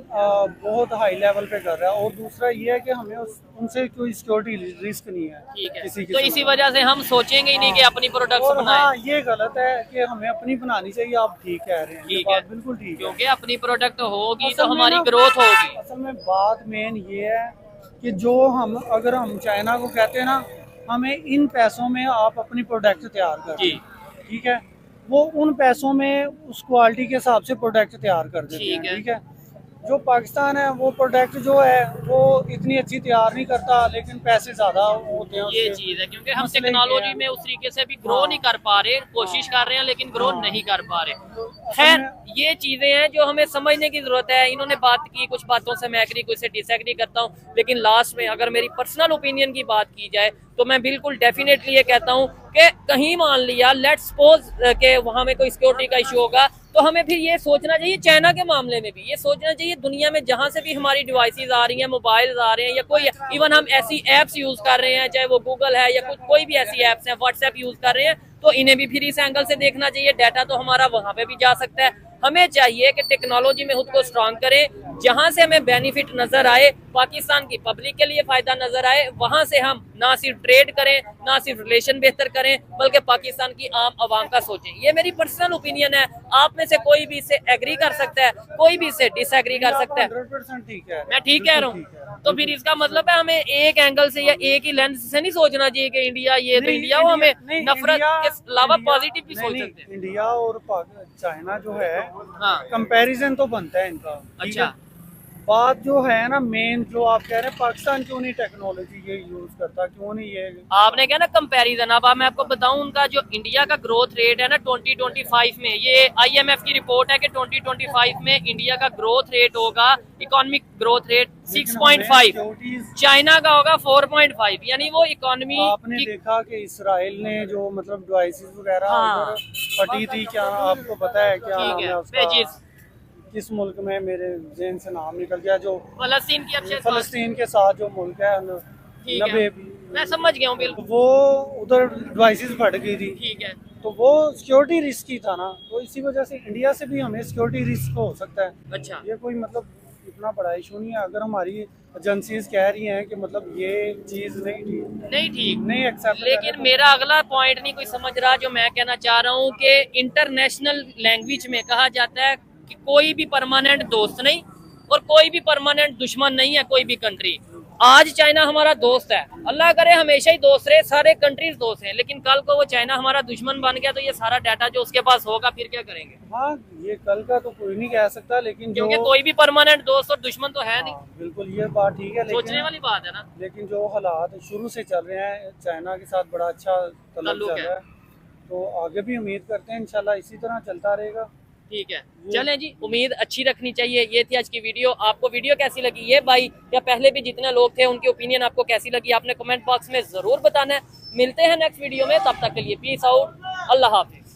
बहुत हाई लेवल पे कर रहा है। और दूसरा ये है कि हमें उनसे कोई सिक्योरिटी रिस्क नहीं है। ठीक है। किसी तो इसी वजह से हम सोचेंगे ही नहीं कि अपनी प्रोडक्ट्स और बनाएं। हाँ, ये गलत है कि हमें अपनी बनानी चाहिए। आप ठीक कह रहे हैं, ये ठीक है। बात बिल्कुल ठीक है। क्योंकि अपनी प्रोडक्ट होगी असल तो में हमारी ना, ग्रोथ होगी। असल में बात मेन ये है कि जो अगर हम चाइना को कहते हैं ना, हमें इन पैसों में आप अपनी प्रोडक्ट तैयार कर, जी। ठीक है, वो उन पैसों में उस क्वालिटी के हिसाब से प्रोडक्ट तैयार कर देते हैं। ठीक है। ठीक है। जो पाकिस्तान है वो प्रोडक्ट जो है वो इतनी अच्छी तैयार नहीं करता, लेकिन पैसे ज्यादा होते हैं ये उसके। चीज है, क्योंकि हम मसले टेक्नोलॉजी ये हैं। में उस तरीके से भी ग्रो नहीं कर पा रहे, कोशिश कर रहे हैं लेकिन ग्रो नहीं कर पा रहे। असल खैर, में- ये चीजें हैं जो हमें समझने की जरूरत है। इन्होंने बात की, कुछ बातों से मैं एग्री, कुछ से डिसएग्री करता हूँ, लेकिन लास्ट में अगर मेरी पर्सनल ओपिनियन की बात की जाए तो मैं बिल्कुल डेफिनेटली ये कहता हूँ कि कहीं मान लिया लेट्स सपोज के वहां में कोई सिक्योरिटी का इशू होगा, तो हमें फिर ये सोचना चाहिए, चाइना के मामले में भी ये सोचना चाहिए, दुनिया में जहां से भी हमारी डिवाइसेस आ रही हैं, मोबाइल आ रहे हैं, या कोई इवन हम ऐसी एप्स यूज कर रहे हैं, चाहे वो गूगल है या कोई भी ऐसी एप्स हैं, व्हाट्सएप यूज कर रहे हैं, तो इन्हें भी फिर इस एंगल से देखना चाहिए। डाटा तो हमारा वहां पे भी जा सकता है। हमें चाहिए कि टेक्नोलॉजी में खुद को स्ट्रांग करें, जहां से हमें बेनिफिट नजर आए, पाकिस्तान की पब्लिक के लिए फायदा नजर आए, वहां से हम ना सिर्फ ट्रेड करें, ना सिर्फ रिलेशन बेहतर करें, बल्कि पाकिस्तान की आम आवाम का सोचें। ये मेरी पर्सनल ओपिनियन है। आप में से कोई भी इससे एग्री कर सकता है, कोई भी इससे डिसएग्री कर सकता है। 100% ठीक है। मैं ठीक कह रहा हूँ। तो फिर इसका मतलब है हमें एक एंगल से या एक ही लेंस से नहीं सोचना चाहिए कि इंडिया ये तो नहीं, इंडिया हो, हमें नहीं, नफरत इंडिया- के अलावा इंडिया- पॉजिटिव भी सोच नहीं, सकते हैं। इंडिया और चाइना जो है, हाँ। कंपैरिजन तो बनता है इनका। ठीक अच्छा। है? बात जो है ना मेन, जो आप कह रहे हैं पाकिस्तान क्यों नहीं टेक्नोलॉजी ये यूज करता, क्यों नहीं ये आपने क्या ना कंपैरिजन, अब मैं आपको बताऊं उनका जो इंडिया का ग्रोथ रेट है ना 2025 में, ये IMF की रिपोर्ट है कि 2025 में इंडिया का ग्रोथ रेट होगा, इकोनॉमिक ग्रोथ रेट 6.5, चाइना का होगा 4.5, यानी वो इकोनॉमी आपने देखा कि इसराइल ने जो मतलब डिवाइसेस वगैरह हाँ। उधर फटी थी, क्या आपको पता है क्या नाम ठीक है है, उसका? पेजिस किस मुल्क में, मेरे जेहन से नाम निकल गया, जो फलस्तीन की अब फलस्तीन के साथ जो मुल्क है ठीक है, 90, मैं समझ गया हूँ बिल्कुल। वो उधर डिवाइसेस फट गई थी, ठीक है, तो वो सिक्योरिटी रिस्क ही था ना, तो इसी वजह से इंडिया से भी हमें सिक्योरिटी रिस्क हो सकता है। अच्छा। ये कोई मतलब इतना बड़ा इशू नहीं है। अगर हमारी एजेंसीज कह रही हैं कि मतलब ये चीज नहीं ठीक, नहीं एक्सेप्ट, लेकिन मेरा अगला पॉइंट नहीं कोई समझ रहा, जो मैं कहना चाह रहा हूँ कि इंटरनेशनल लैंग्वेज में कहा जाता है कि कोई भी परमानेंट दोस्त नहीं और कोई भी परमानेंट दुश्मन नहीं है कोई भी कंट्री। आज चाइना हमारा दोस्त है, अल्लाह करे हमेशा ही दोस्त रहे, सारे कंट्रीज दोस्त हैं, लेकिन कल को वो चाइना हमारा दुश्मन बन गया तो ये सारा डाटा जो उसके पास होगा फिर क्या करेंगे? हाँ, ये कल का तो कोई नहीं कह सकता, लेकिन क्योंकि कोई भी परमानेंट दोस्त और दुश्मन तो है नहीं। बिल्कुल ये बात ठीक है, सोचने वाली बात है ना। लेकिन जो हालात शुरू से चल रहे हैं, चाइना के साथ बड़ा अच्छा ताल्लुक चल रहा है, तो आगे भी उम्मीद करते हैं इंशाल्लाह इसी तरह चलता रहेगा। ठीक है, चलें जी, उम्मीद अच्छी रखनी चाहिए। ये थी आज की वीडियो। आपको वीडियो कैसी लगी, ये भाई या पहले भी जितने लोग थे उनकी ओपिनियन आपको कैसी लगी, आपने कमेंट बॉक्स में जरूर बताना है। मिलते हैं नेक्स्ट वीडियो में, तब तक के लिए पीस आउट, अल्लाह हाफिज।